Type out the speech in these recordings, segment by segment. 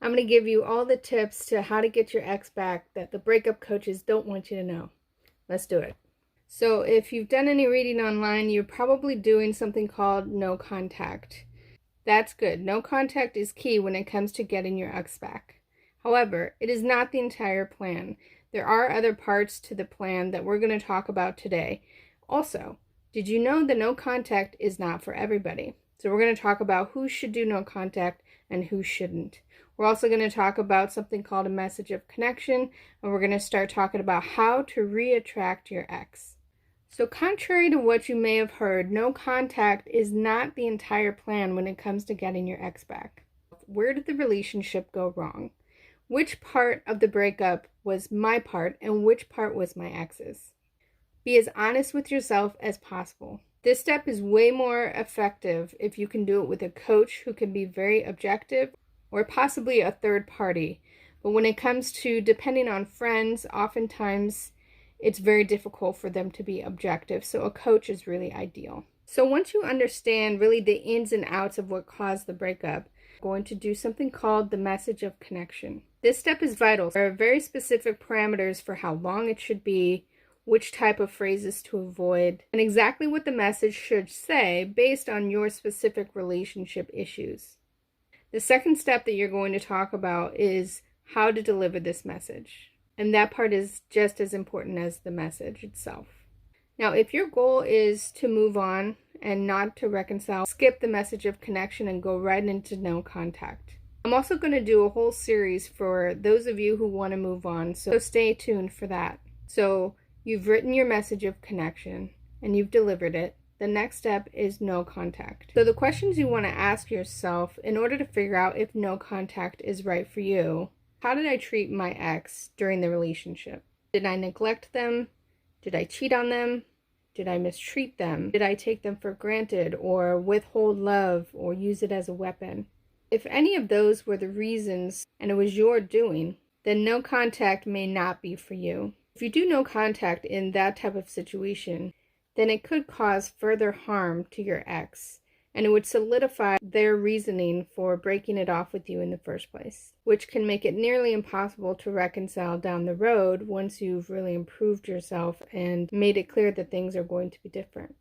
I'm going to give you all the tips to how to get your ex back that the breakup coaches don't want you to know. Let's do it. So if you've done any reading online, you're probably doing something called no contact. That's good. No contact is key when it comes to getting your ex back. However, it is not the entire plan. There are other parts to the plan that we're going to talk about today. Also, did you know that no contact is not for everybody? So we're going to talk about who should do no contact and who shouldn't. We're also going to talk about something called a message of connection, and we're going to start talking about how to re-attract your ex. So contrary to what you may have heard, no contact is not the entire plan when it comes to getting your ex back. Where did the relationship go wrong? Which part of the breakup was my part and which part was my ex's? Be as honest with yourself as possible. This step is way more effective if you can do it with a coach who can be very objective or possibly a third party. But when it comes to depending on friends, oftentimes it's very difficult for them to be objective. So a coach is really ideal. So once you understand really the ins and outs of what caused the breakup, we're going to do something called the message of connection. This step is vital. There are very specific parameters for how long it should be, which type of phrases to avoid, and exactly what the message should say based on your specific relationship issues. The second step that you're going to talk about is how to deliver this message. And that part is just as important as the message itself. Now, if your goal is to move on and not to reconcile, skip the message of connection and go right into no contact. I'm also going to do a whole series for those of you who want to move on, so stay tuned for that. So you've written your message of connection and you've delivered it. The next step is no contact. So the questions you want to ask yourself in order to figure out if no contact is right for you: how did I treat my ex during the relationship? Did I neglect them? Did I cheat on them? Did I mistreat them? Did I take them for granted or withhold love or use it as a weapon? If any of those were the reasons and it was your doing, then no contact may not be for you. If you do no contact in that type of situation, then it could cause further harm to your ex, and it would solidify their reasoning for breaking it off with you in the first place, which can make it nearly impossible to reconcile down the road once you've really improved yourself and made it clear that things are going to be different.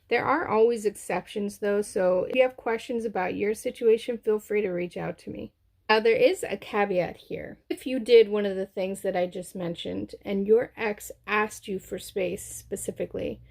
There are always exceptions though, so if you have questions about your situation, feel free to reach out to me. Now, there is a caveat here. If you did one of the things that I just mentioned and your ex asked you for space specifically,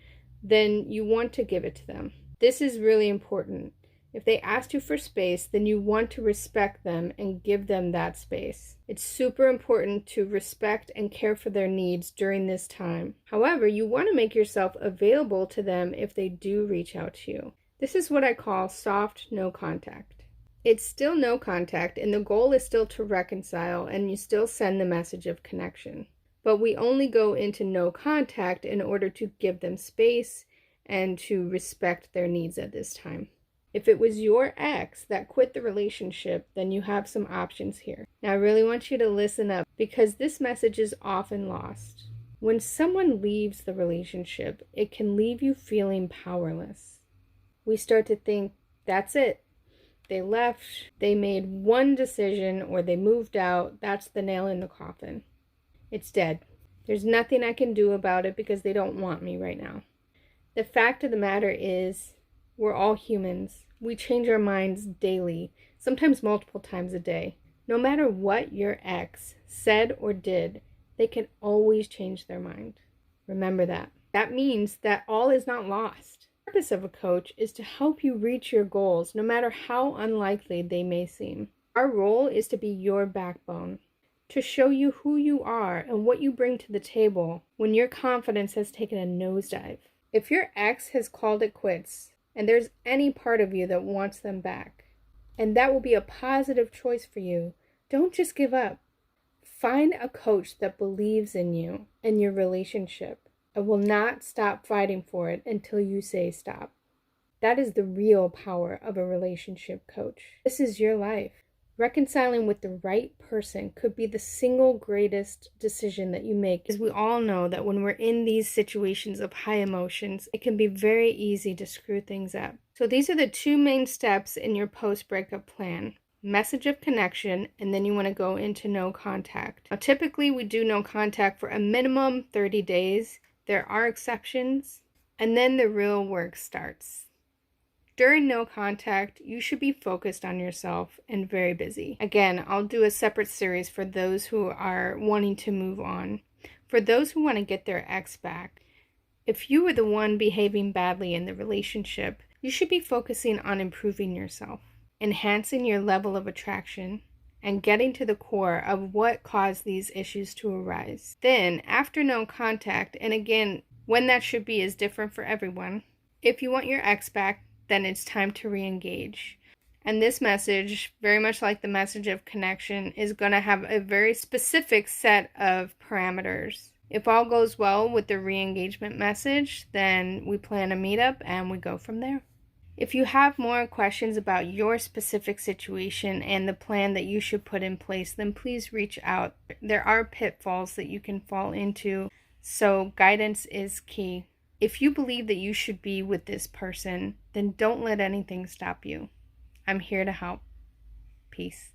then you want to give it to them. This is really important. If they asked you for space, then you want to respect them and give them that space. It's super important to respect and care for their needs during this time. However, you want to make yourself available to them if they do reach out to you. This is what I call soft no contact. It's still no contact, and the goal is still to reconcile, and you still send the message of connection. But we only go into no contact in order to give them space and to respect their needs at this time. If it was your ex that quit the relationship, then you have some options here. Now, I really want you to listen up because this message is often lost. When someone leaves the relationship, it can leave you feeling powerless. We start to think, that's it. They left, they made one decision, or they moved out. That's the nail in the coffin. It's dead. There's nothing I can do about it because they don't want me right now. The fact of the matter is, we're all humans. We change our minds daily, sometimes multiple times a day. No matter what your ex said or did, they can always change their mind. Remember that. That means that all is not lost. The purpose of a coach is to help you reach your goals, no matter how unlikely they may seem. Our role is to be your backbone, to show you who you are and what you bring to the table when your confidence has taken a nosedive. If your ex has called it quits, and there's any part of you that wants them back, and that will be a positive choice for you, don't just give up. Find a coach that believes in you and your relationship and will not stop fighting for it until you say stop. That is the real power of a relationship coach. This is your life. Reconciling with the right person could be the single greatest decision that you make, because we all know that when we're in these situations of high emotions, it can be very easy to screw things up. So these are the two main steps in your post-breakup plan. message of connection, and then you want to go into no contact. Now, typically we do no contact for a minimum 30 days. There are exceptions, and then the real work starts. During no contact, you should be focused on yourself and very busy. Again, I'll do a separate series for those who are wanting to move on. For those who want to get their ex back, if you were the one behaving badly in the relationship, you should be focusing on improving yourself, enhancing your level of attraction, and getting to the core of what caused these issues to arise. Then, after no contact, and again, when that should be is different for everyone, if you want your ex back, then it's time to re-engage. And this message, very much like the message of connection, is going to have a very specific set of parameters. If all goes well with the re-engagement message, then we plan a meetup and we go from there. If you have more questions about your specific situation and the plan that you should put in place, then please reach out. There are pitfalls that you can fall into, so guidance is key. If you believe that you should be with this person, then don't let anything stop you. I'm here to help. Peace.